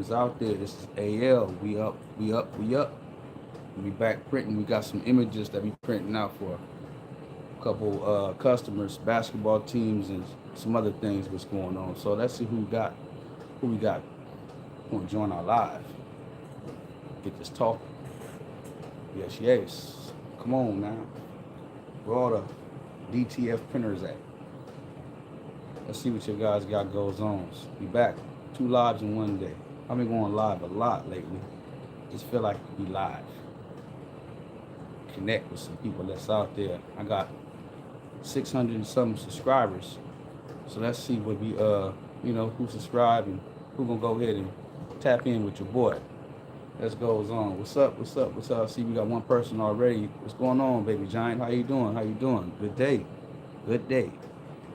that's out there. This is AL. We up, we up, we up. We back printing. We got some images that we printing out for a couple customers, basketball teams, and some other things what's going on. So let's see who we got. Want to join our live? Get this talking. Yes, yes. Come on now. Where all the DTF printers at? Let's see what you guys got goes on. We back. 2 lives in one day. I've been going live a lot lately. Just feel like we live. Connect with some people that's out there. I got 600 and some subscribers. So let's see what we who subscribe and who gonna go ahead and tap in with your boy. Let's goes on. What's up? What's up? What's up? I see we got one person already. What's going on, baby giant? How you doing? How you doing? Good day. Good day.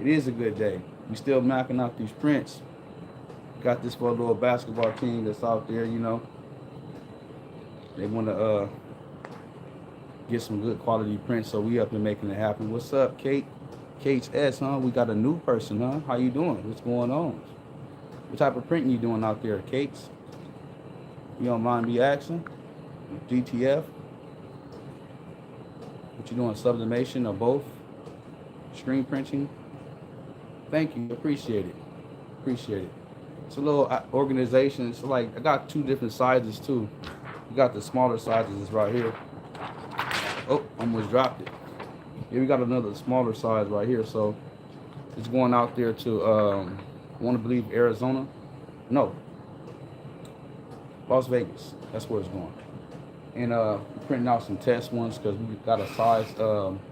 It is a good day. We still knocking out these prints. Got this for a little basketball team that's out there, They want to get some good quality prints, so we up and making it happen. What's up, Kate? Kate's S, huh? We got a new person, huh? How you doing? What's going on? What type of printing you doing out there, Kate's? You don't mind me asking? DTF? What you doing, sublimation or both? Screen printing? Thank you, appreciate it. Appreciate it. It's a little organization. It's like, I got 2 different sizes too. You got the smaller sizes is right here. Oh, almost dropped it. Here we got another smaller size right here. So it's going out there to, I want to believe Arizona. No, Las Vegas. That's where it's going. And printing out some test ones because we got a size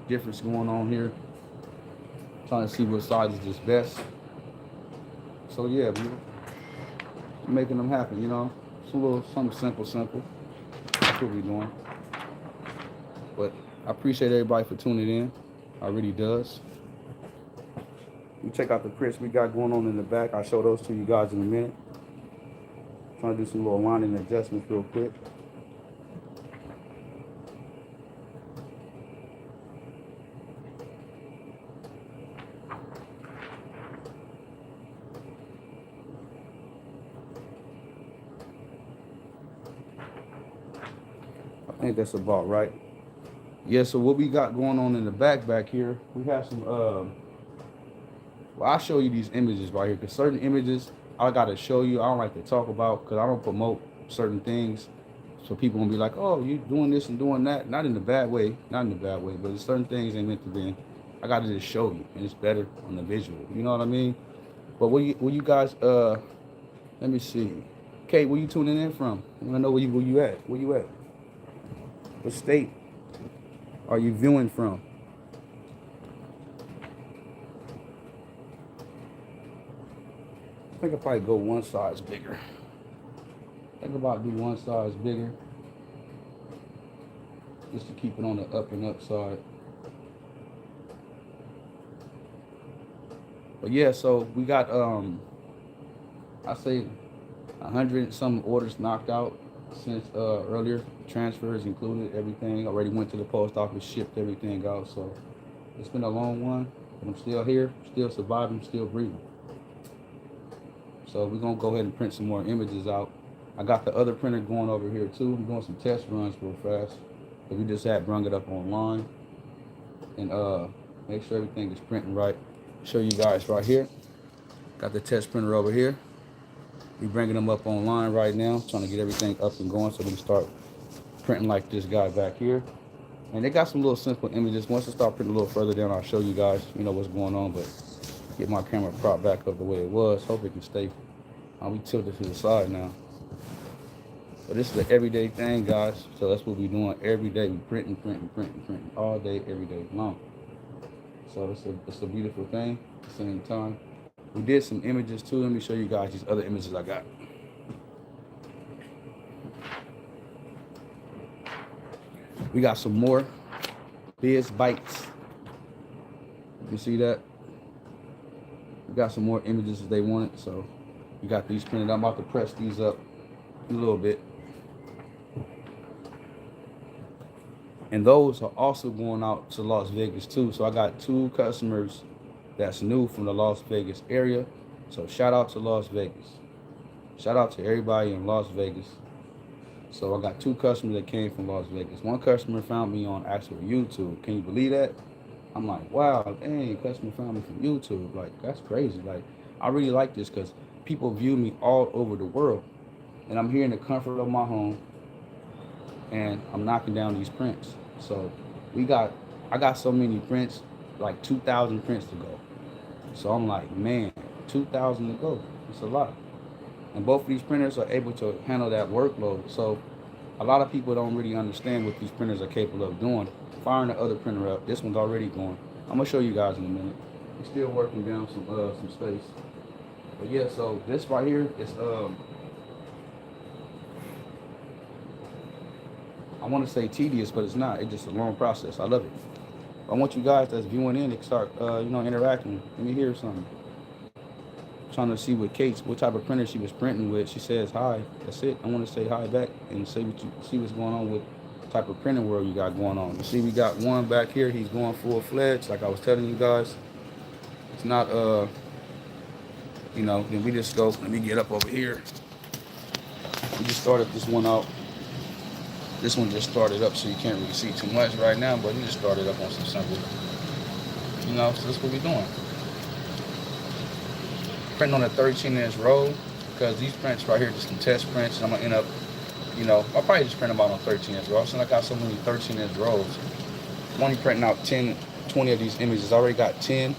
difference going on here. Trying to see what size is best. So yeah, we're making them happen, It's a little something simple. That's what we're doing. But I appreciate everybody for tuning in. I really does. You check out the prints we got going on in the back. I'll show those to you guys in a minute. Trying to do some little lining adjustments real quick. I think that's about right. Yeah, so what we got going on in the back here, we have some, well, I'll show you these images right here, because certain images I got to show you. I don't like to talk about because I don't promote certain things. So people gonna be like, oh, you doing this and doing that. Not in a bad way, but there's certain things ain't meant to be. I got to just show you, and it's better on the visual. You know what I mean? But where you guys, let me see. Kate, where you tuning in from? I want to know where you at. Where you at? What state are you viewing from? I think I'll probably go one size bigger. Think about do one size bigger. Just to keep it on the up and up side. But yeah, so we got I say 100 some orders knocked out since earlier. Transfers included, everything already went to the post office, shipped everything out. So it's been a long one, but I'm still here, still surviving, still breathing. So we're gonna go ahead and print some more images out. I got the other printer going over here too. I'm doing some test runs real fast. But we just had brung it up online and make sure everything is printing right. Show you guys right here. Got the test printer over here. We bringing them up online right now, trying to get everything up and going so we can start printing like this guy back here. And they got some little simple images. Once I start printing a little further down, I'll show you guys, what's going on. But get my camera propped back up the way it was. Hope it can stay. We tilted to the side now. But this is the everyday thing, guys. So that's what we're doing every day. We printing all day, every day long. So it's a beautiful thing at the same time. We did some images too. Let me show you guys these other images I got. We got some more Biz Bites. You can see that. We got some more images that they wanted. So we got these printed. I'm about to press these up a little bit. And those are also going out to Las Vegas too. So I got 2 customers that's new from the Las Vegas area. So shout out to Las Vegas. Shout out to everybody in Las Vegas. So I got 2 customers that came from Las Vegas. One customer found me on actual YouTube. Can you believe that? I'm like, wow, dang, customer found me from YouTube. Like, that's crazy. Like, I really like this because people view me all over the world. And I'm here in the comfort of my home and I'm knocking down these prints. So we got, I got so many prints, like 2,000 prints to go. So I'm like, man, 2,000 to go. It's a lot. And both of these printers are able to handle that workload. So a lot of people don't really understand what these printers are capable of doing. Firing the other printer up. This one's already going. I'm gonna show you guys in a minute. We're still working down some space. But yeah, so this right here is I want to say tedious, but it's not. It's just a long process. I love it. I want you guys that's viewing in to start interacting. Let me hear something. Trying to see what type of printer she was printing with. She says hi. That's it. I want to say hi back and see what's going on with type of printing world you got going on. You see, we got one back here. He's going full fledged, like I was telling you guys. It's not Then we just go. Let me get up over here. We just started this one out. This one just started up, so you can't really see too much right now. But we just started up on some simple. So that's what we're doing. Printing on a 13-inch roll because these prints right here just some test prints. And I'm gonna end up, I'll probably just print them out on 13-inch rolls. Since I got so many 13-inch rolls, I'm only printing out 10, 20 of these images. I already got 10.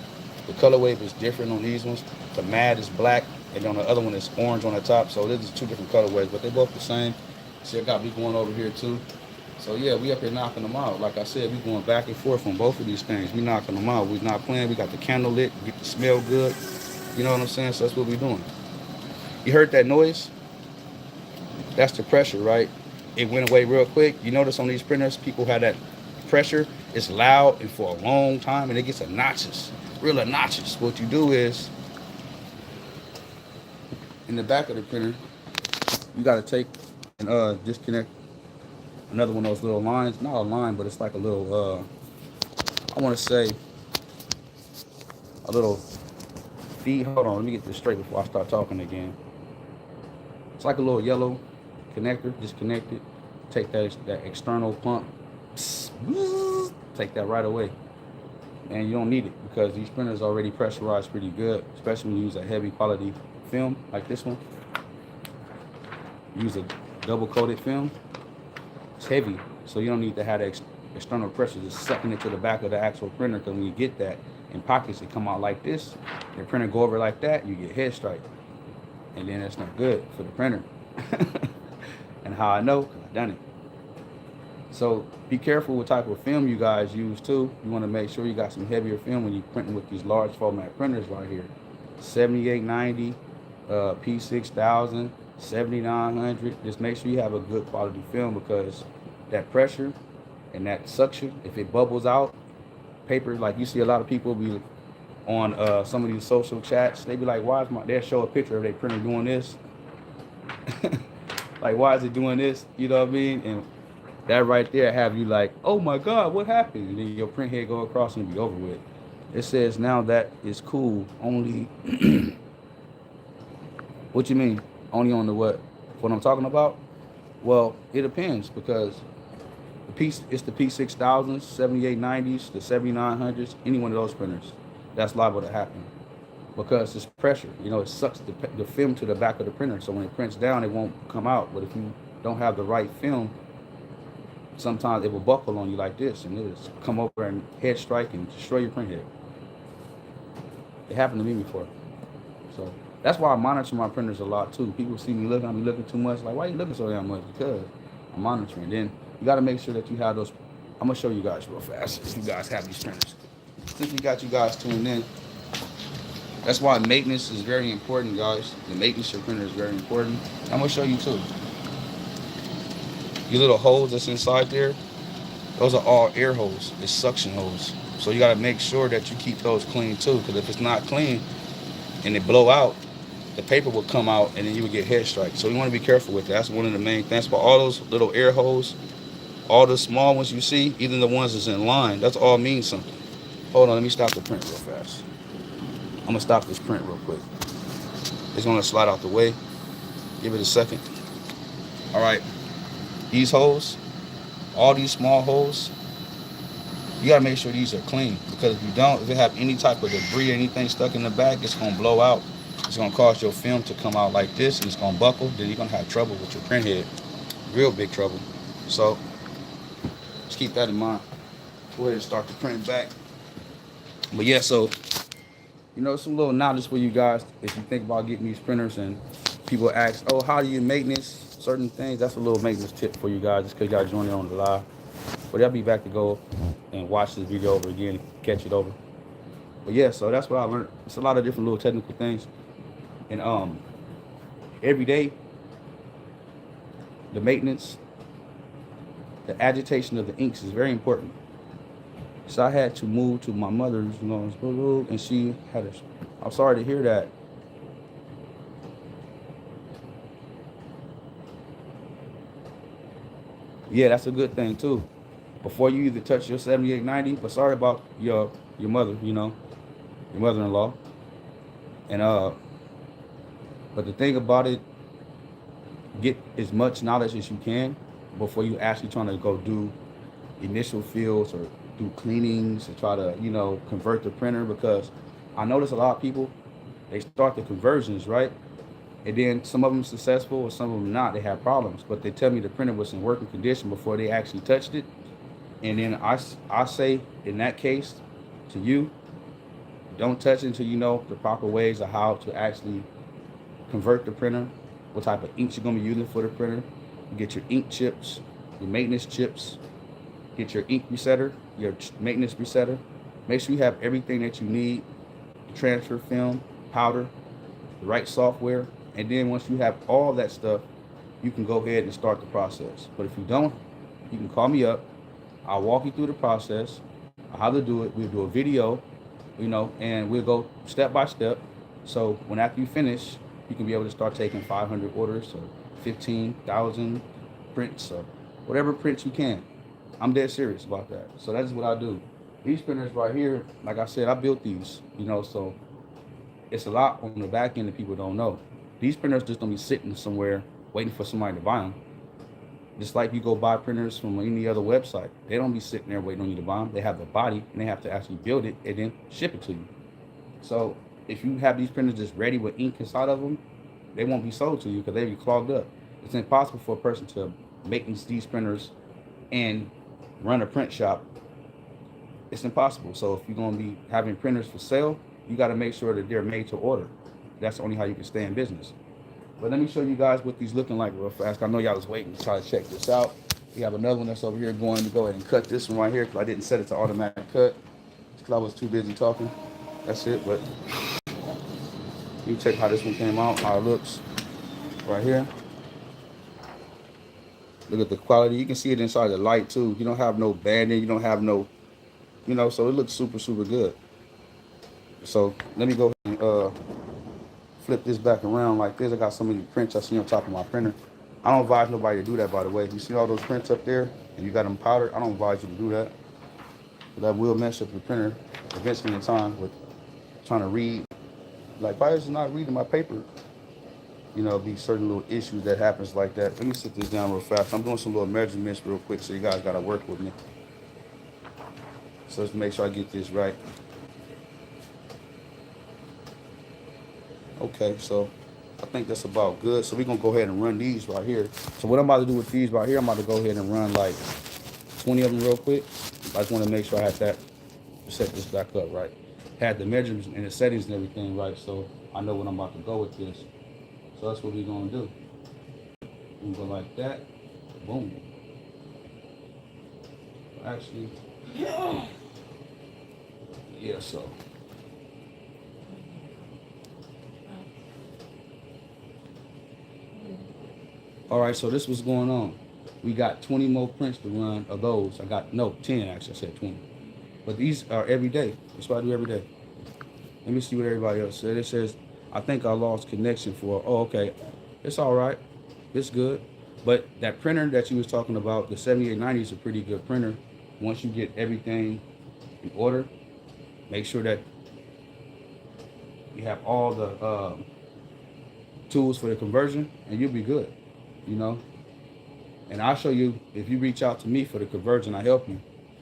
The color wave is different on these ones. The matte is black, and on the other one it's orange on the top. So this is 2 different color waves, but they're both the same. See, I got me going over here too. So yeah, we up here knocking them out. Like I said, we going back and forth on both of these things. We knocking them out. We not playing. We got the candle lit. Get the smell good. You know what I'm saying? So that's what we're doing. You heard that noise? That's the pressure, right? It went away real quick. You notice on these printers, people have that pressure. It's loud and for a long time, and it gets obnoxious, real obnoxious. What you do is, in the back of the printer, you got to take and disconnect another one of those little lines. Not a line, but it's like a little, I want to say, a little feed. Hold on, let me get this straight before I start talking again. It's like a little yellow connector. Disconnect it. Take that external pump. Take that right away. And you don't need it because these printers are already pressurized pretty good, especially when you use a heavy quality film like this one. Use a double coated film. It's heavy, so you don't need to have the external pressure just sucking it to the back of the actual printer, because when you get that in pockets, it come out like this. The printer go over like that, you get head strike. And then that's not good for the printer. And how I know? Because I've done it. So be careful what type of film you guys use too. You want to make sure you got some heavier film when you're printing with these large format printers right here. 7890, P6000, 7900. Just make sure you have a good quality film, because that pressure and that suction, if it bubbles out, paper, like you see a lot of people be on some of these social chats, they be like, why is they'll show a picture of their printer doing this. Like, why is it doing this? You know what I mean? And that right there have you like, oh my God, what happened? And then your print head go across and be over with. It says now that is cool. Only, what you mean? Only on the what? What I'm talking about? Well, it depends, because it's the P6000s, 7890s, the 7900s, any one of those printers. That's liable to happen because it's pressure. It sucks the film to the back of the printer. So when it prints down, it won't come out. But if you don't have the right film, sometimes it will buckle on you like this, and it'll come over and head strike and destroy your print head. It happened to me before. So that's why I monitor my printers a lot too. People see me looking, I'm looking too much. Like, why are you looking so damn much? Because I'm monitoring. Then you got to make sure that you have those. I'm gonna show you guys real fast if you guys have these printers. Since we got you guys tuned in, that's why maintenance is very important, guys. The maintenance of your printer is very important. I'm gonna show you too. Your little holes that's inside there, those are all air holes. It's suction holes. So you gotta make sure that you keep those clean too, because if it's not clean and it blow out, the paper will come out and then you will get head strike. So you want to be careful with that. That's one of the main things. But all those little air holes, all the small ones you see, even the ones that's in line, that's all means something. Hold on, let me stop the print real fast. I'm gonna stop this print real quick. It's gonna slide out the way. Give it a second. All right, these holes, all these small holes, you gotta make sure these are clean, because if you don't, if it have any type of debris or anything stuck in the back, it's gonna blow out. It's gonna cause your film to come out like this, and it's gonna buckle. Then you're gonna have trouble with your print head, real big trouble. So just keep that in mind. Go ahead and start the print back. But yeah, so some little knowledge for you guys if you think about getting these printers, and people ask, oh, how do you maintenance certain things? That's a little maintenance tip for you guys, just because y'all joined in on the live. But I'll be back to go and watch this video over again, catch it over. But yeah, so that's what I learned. It's a lot of different little technical things. And every day, the maintenance, the agitation of the inks is very important. So I had to move to my mother's, and she had I'm sorry to hear that. Yeah, that's a good thing too. Before you either touch your 7890, but sorry about your mother, your mother-in-law. And but the thing about it, get as much knowledge as you can before you actually trying to go do initial fills or do cleanings to try to, convert the printer, because I notice a lot of people, they start the conversions, right? And then some of them successful or some of them not. They have problems, but they tell me the printer was in working condition before they actually touched it. And then I say, in that case, to you, don't touch it until you know the proper ways of how to actually convert the printer, what type of inks you're going to be using for the printer. You get your ink chips, your maintenance chips, get your ink resetter, your maintenance resetter. Make sure you have everything that you need, the transfer film, powder, the right software. And then once you have all that stuff, you can go ahead and start the process. But if you don't, you can call me up. I'll walk you through the process, how to do it. We'll do a video, and we'll go step by step. So when after you finish, you can be able to start taking 500 orders or 15,000 prints or whatever prints you can. I'm dead serious about that. So that's what I do. These printers right here, like I said, I built these, so it's a lot on the back end that people don't know. These printers just don't be sitting somewhere waiting for somebody to buy them. Just like you go buy printers from any other website. They don't be sitting there waiting on you to buy them. They have the body, and they have to actually build it and then ship it to you. So if you have these printers just ready with ink inside of them, they won't be sold to you because they be clogged up. It's impossible for a person to make these printers and run a print shop. It's impossible. So if you're going to be having printers for sale, you got to make sure that they're made to order. That's the only how you can stay in business. But let me show you guys what these looking like real fast. I know y'all was waiting to try to check this out. We have another one that's over here going to go ahead and cut this one right here because I didn't set it to automatic cut because I was too busy talking. That's it. But you check how this one came out, how it looks right here. Look at the quality. You can see it inside the light too. You don't have no banding. You don't have no, so it looks super, super good. So let me go ahead and flip this back around like this. I got so many prints I see on top of my printer. I don't advise nobody to do that, by the way. If you see all those prints up there and you got them powdered, I don't advise you to do that. That will mess up the printer eventually in time with trying to read. Like, why is it not reading my paper? Be certain little issues that happens like that. Let me sit this down real fast. I'm doing some little measurements real quick, so you guys got to work with me. So let's make sure I get this right. Okay, so I think that's about good. So we're going to go ahead and run these right here. So what I'm about to do with these right here, I'm about to go ahead and run like 20 of them real quick. I just want to make sure I had that, set this back up right. Had the measurements and the settings and everything right, so I know what I'm about to go with this. So that's what we're going to do. We go like that. Boom. Actually, yeah, so. All right, so this was going on. We got 20 more prints to run of those. 10 actually, I said 20. But these are every day. That's what I do every day. Let me see what everybody else said. It says, I think I lost connection for, oh, okay. It's all right. It's good. But that printer that you was talking about, the 7890 is a pretty good printer. Once you get everything in order, make sure that you have all the tools for the conversion, and you'll be good, you know. And I'll show you, if you reach out to me for the conversion, I help you.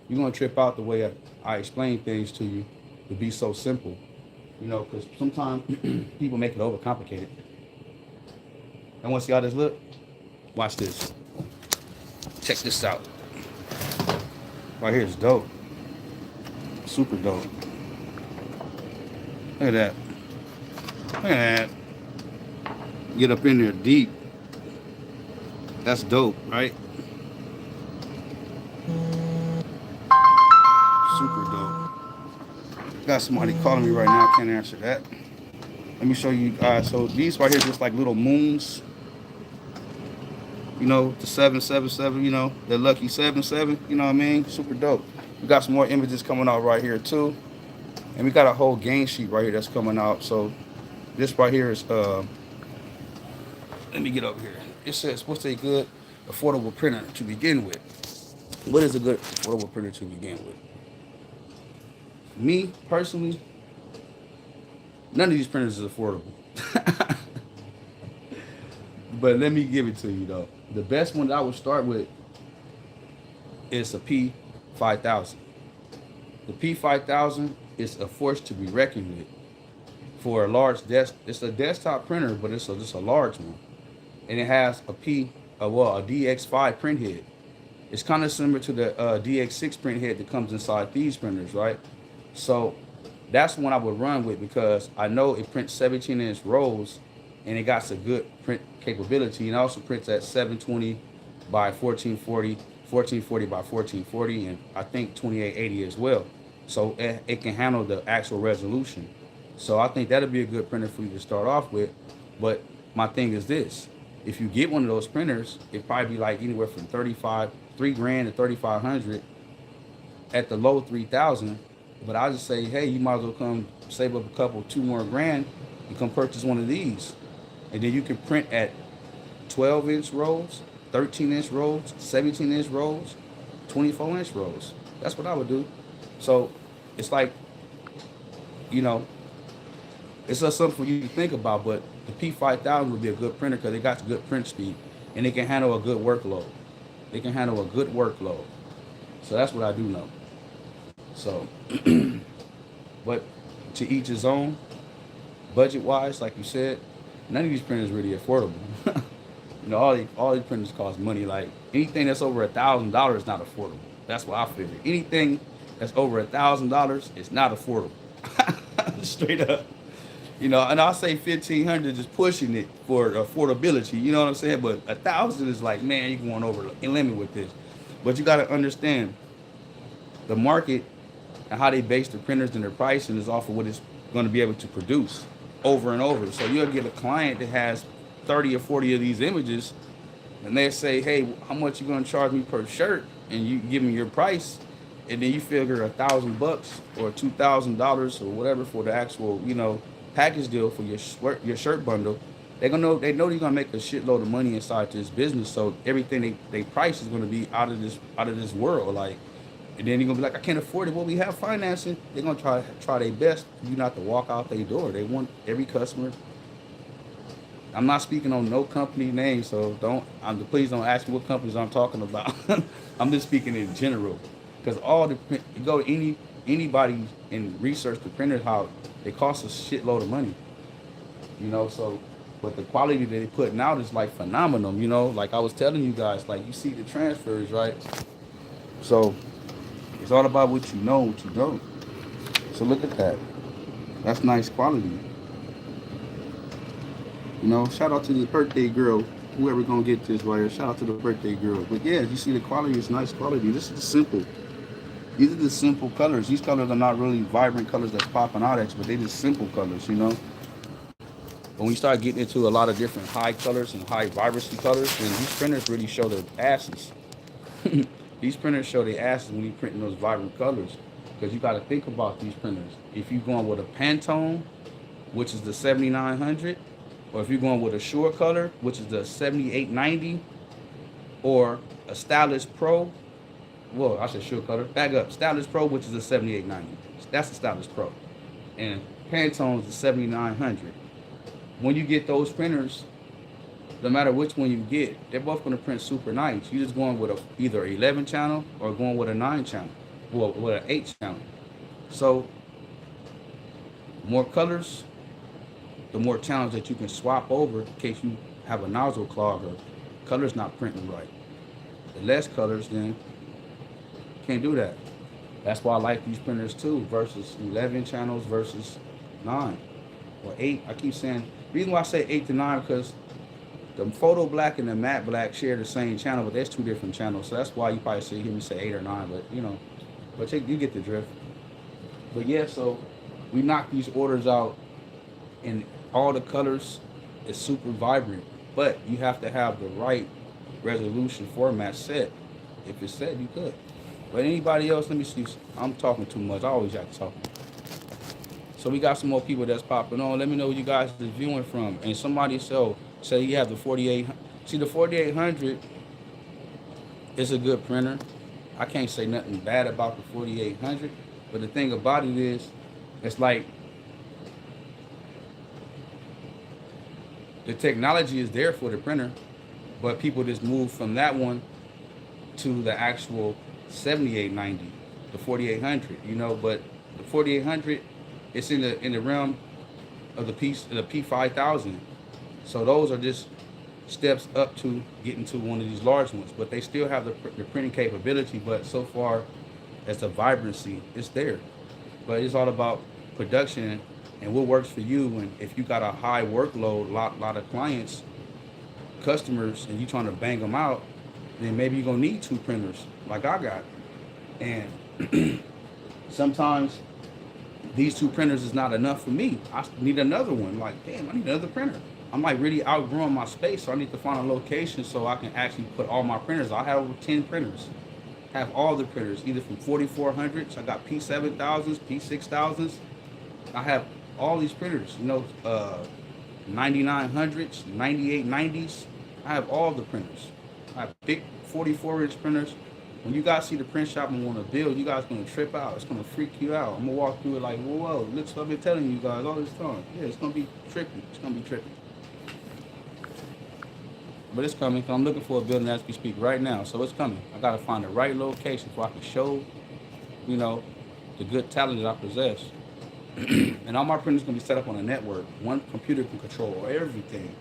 You're gonna trip out the way I explain things to you to be so simple, you know, because sometimes people make it overcomplicated. And want to see how this look? Watch this. Check this out. Right here is dope. Super dope. Look at that. Look at that. Get up in there deep. That's dope, right? Super dope. Got somebody calling me right now. I can't answer that. Let me show you guys. So these right here just like little moons. You know, the 777, you know, the lucky 77, you know what I mean? Super dope. We got some more images coming out right here too. And we got a whole game sheet right here that's coming out. So this right here is let me get over here. It says, what's a good affordable printer to begin with? What is a good affordable printer to begin with? Me personally, none of these printers is affordable. But let me give it to you though. The best one that I would start with is a P5000. The P5000 is a force to be reckoned with for a large desk. It's a desktop printer, but it's just a large one, and it has a DX5 print head. It's kind of similar to the DX6 print head that comes inside these printers, right? So that's one I would run with because I know it prints 17-inch rolls, and it got some good print capability, and also prints at 720 by 1440, 1440 by 1440, and I think 2880 as well. So it can handle the actual resolution. So I think that'll be a good printer for you to start off with. But my thing is this: if you get one of those printers, it'd probably be like anywhere from $3 grand to 3,500 at the low 3,000. But I just say, hey, you might as well come save up a couple, $2 more grand, and come purchase one of these. And then you can print at 12-inch rolls, 13-inch rolls, 17-inch rolls, 24-inch rolls. That's what I would do. So it's like, you know, it's just something for you to think about. But the P5000 would be a good printer because it got good print speed, and it can handle a good workload. It can handle a good workload. So that's what I do know. So, but to each his own. Budget-wise, like you said, none of these printers really affordable. You know, all these printers cost money. Like anything that's over $1,000 is not affordable. That's what I figure. Anything that's over $1,000 is not affordable. Straight up. You know, and I'll say 1,500 just pushing it for affordability. You know what I'm saying? But 1,000 is like, man, you're going over the limit with this. But you got to understand the market and how they base the printers and their pricing is off of what it's going to be able to produce over and over. So you'll get a client that has 30 or 40 of these images, and they say, hey, how much you going to charge me per shirt? And you give me your price, and then you figure $1,000 or $2,000 or whatever for the actual, you know, package deal for your shirt bundle. They know you're gonna make a shitload of money inside this business. So everything they price is gonna be out of this world. Like, and then you're gonna be like, I can't afford it. Well, we have financing. They're gonna try their best for you not to walk out their door. They want every customer. I'm not speaking on no company name, so please don't ask me what companies I'm talking about. I'm just speaking in general, because you go to anybody and research the printers, how they cost a shitload of money, you know. So, but the quality that they're putting out is like phenomenal, you know. Like I was telling you guys, like you see the transfers, right? So it's all about what you know, what you don't. So look at that. That's nice quality. You know, shout out to the birthday girl, whoever gonna get this right here. Shout out to the birthday girl. But yeah, you see the quality is nice quality. This is simple. These are the simple colors. These colors are not really vibrant colors that's popping out at you, but they're just simple colors, you know. But when you start getting into a lot of different high colors and high vibrancy colors, then these printers really show their asses. These printers show their asses when you're printing those vibrant colors, because you got to think about these printers. If you're going with a Pantone, which is the 7900, or if you're going with a Sure Color, which is the 7890, or a Stylus Pro. Well, I said Sure Color. Back up. Stylus Pro, which is the 7890. That's the Stylus Pro. And Pantone is the 7900. when you get those printers, no matter which one you get, they're both going to print super nice. You're just going with either 11 channel or going with a 9 channel, well, with an 8 channel. So more colors, the more channels that you can swap over in case you have a nozzle clog or colors not printing right. The less colors, then can't do that. That's why I like these printers too, versus 11 channels versus 9 or 8. I keep saying, the reason why I say 8 to 9 because the photo black and the matte black share the same channel, but there's 2 different channels. So that's why you probably hear me say 8 or 9, but you know, but you get the drift. But yeah, so we knock these orders out and all the colors is super vibrant, but you have to have the right resolution format set. If it's set, you could. But anybody else, let me see. I'm talking too much. I always have to talk. So we got some more people that's popping on. Let me know where you guys are viewing from. And somebody say you have the 4800. See, the 4800 is a good printer. I can't say nothing bad about the 4800. But the thing about it is, it's like the technology is there for the printer, but people just move from that one to the actual 7890, the 4800, you know. But the 4800, it's in the realm of the P5000. So those are just steps up to getting to one of these large ones, but they still have the printing capability. But so far as the vibrancy, it's there. But it's all about production and what works for you. And if you got a high workload, lot of clients, customers, and you trying to bang them out, then maybe you're gonna need 2 printers like I got. And sometimes these 2 printers is not enough for me. I need another one. Like, damn, I need another printer. I'm like really outgrowing my space, so I need to find a location so I can actually put all my printers. I have over 10 printers. Have all the printers, either from 4400s. I got P7000s, P6000s. I have all these printers, you know, 9900s, 9890s. I have all the printers. I have big 44-inch printers. When you guys see the print shop and want to build, you guys gonna trip out. It's gonna freak you out. I'm gonna walk through it like, whoa, look what I've been telling you guys all this time. Yeah, it's gonna be trippy. It's gonna be trippy. But it's coming. I'm looking for a building as we speak right now, so it's coming. I gotta find the right location so I can show, you know, the good talent that I possess. And all my printers gonna be set up on a network. One computer can control everything.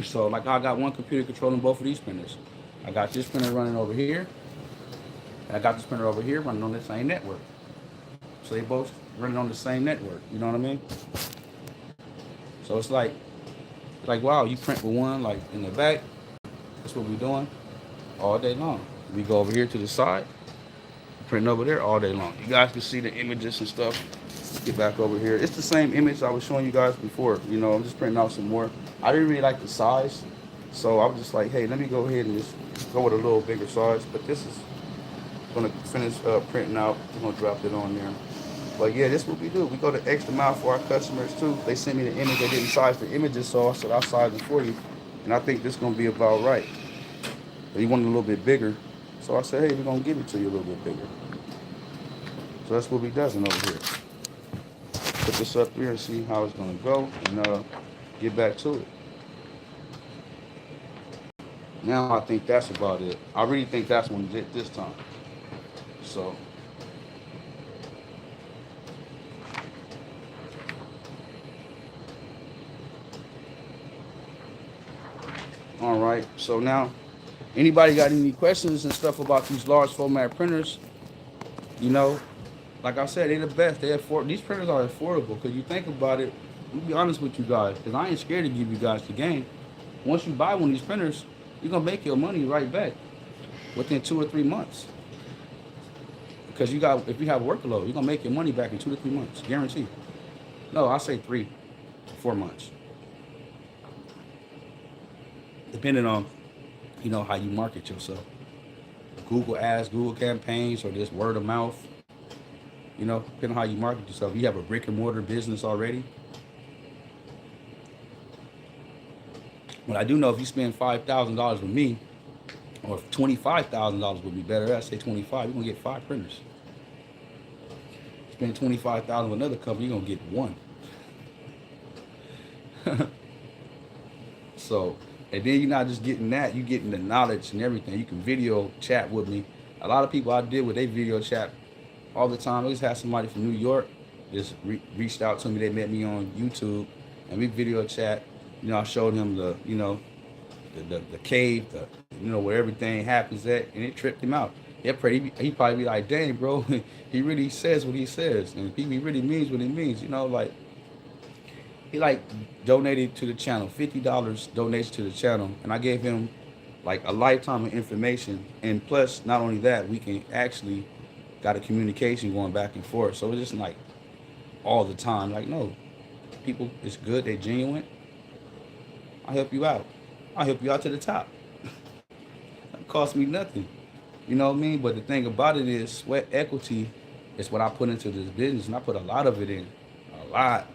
So like I got one computer controlling both of these printers. I got this printer running over here, and I got this printer over here running on the same network. So they both running on the same network. You know what I mean? So it's like wow, you print with one like in the back. That's what we're doing all day long. We go over here to the side, printing over there all day long. You guys can see the images and stuff. Get back over here. It's the same image I was showing you guys before. You know, I'm just printing out some more. I didn't really like the size, so I was just like, hey, let me go ahead and just go with a little bigger size. But this is gonna finish printing out. We're gonna drop it on there. But yeah, this is what we do. We go the extra mile for our customers too. They sent me the image. They didn't size the images, so I said I'll size it for you. And I think this is gonna be about right. But he wanted a little bit bigger, so I said, hey, we're gonna give it to you a little bit bigger. So that's what we does over here. Put this up here and see how it's gonna go, and get back to it. Now I think that's about it. I really think that's one it this time. So all right. So now, anybody got any questions and stuff about these large format printers? You know, like I said, they're the best. These printers are affordable because you think about it. I'll be honest with you guys, because I ain't scared to give you guys the game. Once you buy one of these printers, you're gonna make your money right back within 2 or 3 months. Because if you have workload, you're gonna make your money back in 2 to 3 months, guaranteed. No, I say 3 to 4 months, depending on, you know, how you market yourself. Google ads, Google campaigns, or just word of mouth. You know, depending on how you market yourself. You have a brick and mortar business already. But I do know if you spend $5,000 with me, or if $25,000 would be better, I say 25. You're gonna get 5 printers. Spend $25,000 with another company, you're gonna get 1. So, and then you're not just getting that, you getting the knowledge and everything. You can video chat with me. A lot of people I did with they video chat all the time. I just had somebody from New York just reached out to me. They met me on YouTube, and we video chat. You know, I showed him the, you know, the cave, the, you know, where everything happens at, and it tripped him out. He probably be like, dang, bro, he really says what he says, and he really means what he means. You know, like he like donated to the channel, $50 donation to the channel, and I gave him like a lifetime of information, and plus, not only that, we can actually got a communication going back and forth. So it's just like all the time, like, no, people, it's good, they're genuine. I'll help you out. I'll help you out to the top. It cost me nothing. You know what I mean? But the thing about it is, sweat equity is what I put into this business, and I put a lot of it in, a lot.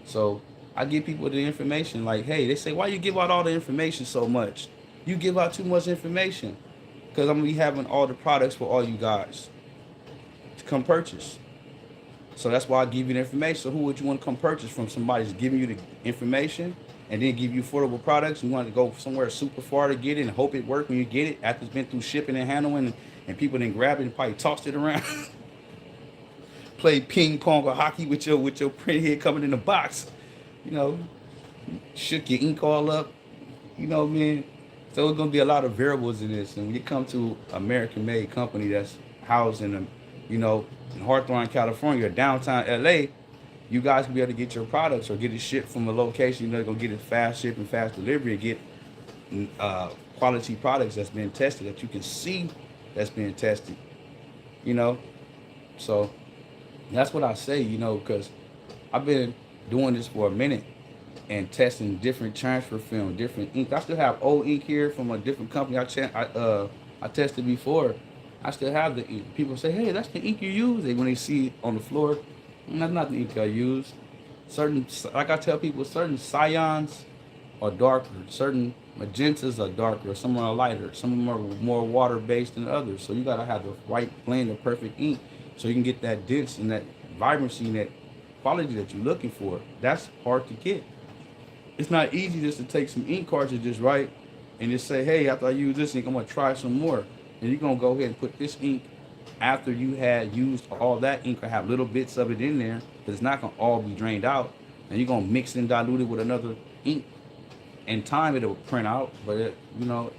So I give people the information. Like, hey, they say, why you give out all the information so much? You give out too much information, because I'm gonna be having all the products for all you guys to come purchase. So that's why I give you the information. So who would you want to come purchase from? Somebody's giving you the information and then give you affordable products. You want to go somewhere super far to get it and hope it works when you get it after it's been through shipping and handling, and people then grab it and probably tossed it around. Play ping pong or hockey with your print head coming in the box. You know, shook your ink all up. You know what I mean? So it's gonna be a lot of variables in this. And when you come to American-made company that's housed in a, you know, in Hawthorne, California, or downtown LA, you guys can be able to get your products or get it shipped from a location. You know, gonna get it fast shipping, fast delivery, and get quality products that's been tested, that you can see that's being tested. You know, so that's what I say. You know, because I've been doing this for a minute and testing different transfer film, different ink. I still have old ink here from a different company I tested before. I still have the ink. People say, hey, that's the ink you use. And when they see it on the floor, that's not the ink I use. Certain, like I tell people, certain cyans are darker, certain magentas are darker, some are lighter, some of them are more water-based than others. So you gotta have the right blend of perfect ink so you can get that dense and that vibrancy and that quality that you're looking for. That's hard to get. It's not easy just to take some ink cartridges, right, and just say, hey, after I use this ink, I'm gonna try some more. And you're gonna go ahead and put this ink after you had used all that ink, or have little bits of it in there, because it's not gonna all be drained out. And you're gonna mix and dilute it with another ink. In time, it'll print out, but you know,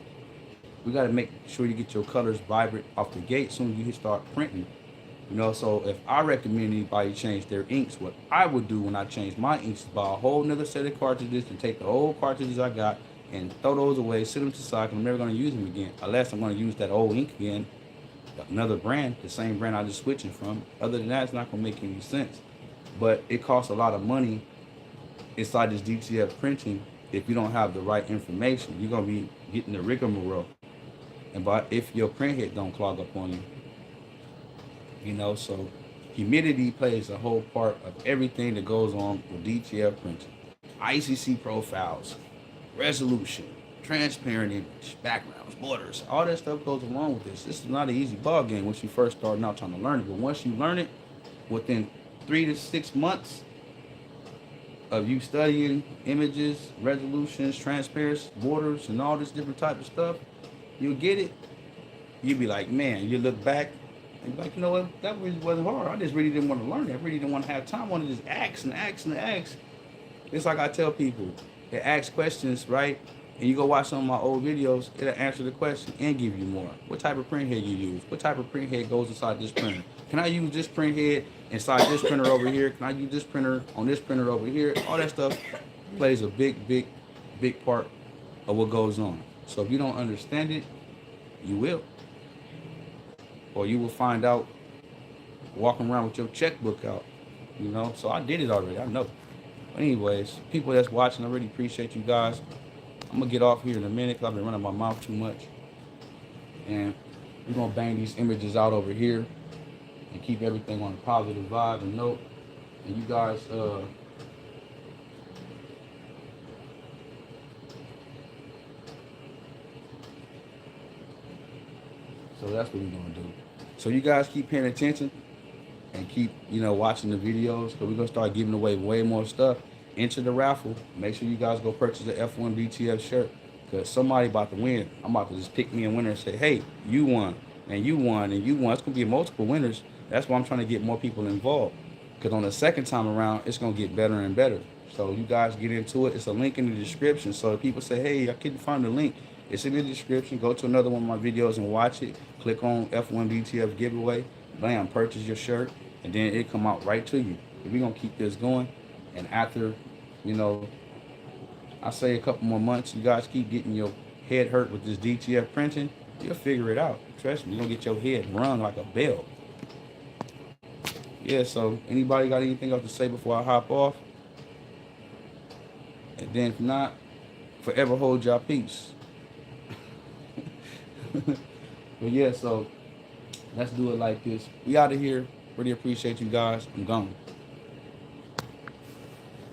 we gotta make sure you get your colors vibrant off the gate soon as you start printing. You know, so if I recommend anybody change their inks, what I would do when I change my inks is buy a whole nother set of cartridges and take the old cartridges I got and throw those away, sit them to the side, because I'm never going to use them again, unless I'm going to use that old ink again, another brand, the same brand I just switching from. Other than that, it's not going to make any sense. But it costs a lot of money inside this DTF printing if you don't have the right information. You're going to be getting the rigmarole. And but if your print head don't clog up on you, you know, so humidity plays a whole part of everything that goes on with DTF printing. ICC profiles, resolution, transparent image, backgrounds, borders, all that stuff goes along with this. This is not an easy ball game once you first start out trying to learn it. But once you learn it, within 3 to 6 months of you studying images, resolutions, transparency, borders, and all this different type of stuff, you'll get it. You'll be like, man, you look back and be like, you know what, that really wasn't hard. I just really didn't want to learn it. I really didn't want to have time. I wanted to just ask and ask and ask. It's like I tell people, they ask questions, right? And you go watch some of my old videos, it'll answer the question and give you more. What type of print head you use? What type of print head goes inside this printer? Can I use this print head inside this printer over here? Can I use this printer on this printer over here? All that stuff plays a big part of what goes on. So if you don't understand it, you will. Or you will find out walking around with your checkbook out, you know? So I did it already, I know. But anyways, people that's watching, I really appreciate you guys. I'm gonna get off here in a minute because I've been running my mouth too much. And we're gonna bang these images out over here and keep everything on a positive vibe and note. And you guys, so that's what we're gonna do. So you guys keep paying attention and keep, you know, watching the videos, because we're gonna start giving away way more stuff. enter the raffle. Make sure you guys go purchase the F.O.M DTF shirt, because somebody about to win. I'm about to just pick me a winner and say, hey, you won, and you won, and you won. It's going to be multiple winners. That's why I'm trying to get more people involved, because on the second time around, it's going to get better and better. So you guys get into it. It's a link in the description. So if people say, hey, I couldn't find the link, it's in the description. Go to another one of my videos and watch it. Click on F.O.M DTF giveaway. Bam, purchase your shirt, and then it come out right to you. We're going to keep this going. And after, you know, I say a couple more months, you guys keep getting your head hurt with this DTF printing, you'll figure it out. Trust me, you're going to get your head rung like a bell. Yeah, so anybody got anything else to say before I hop off? And then if not, forever hold your peace. But yeah, so let's do it like this. We out of here. Really appreciate you guys. I'm gone.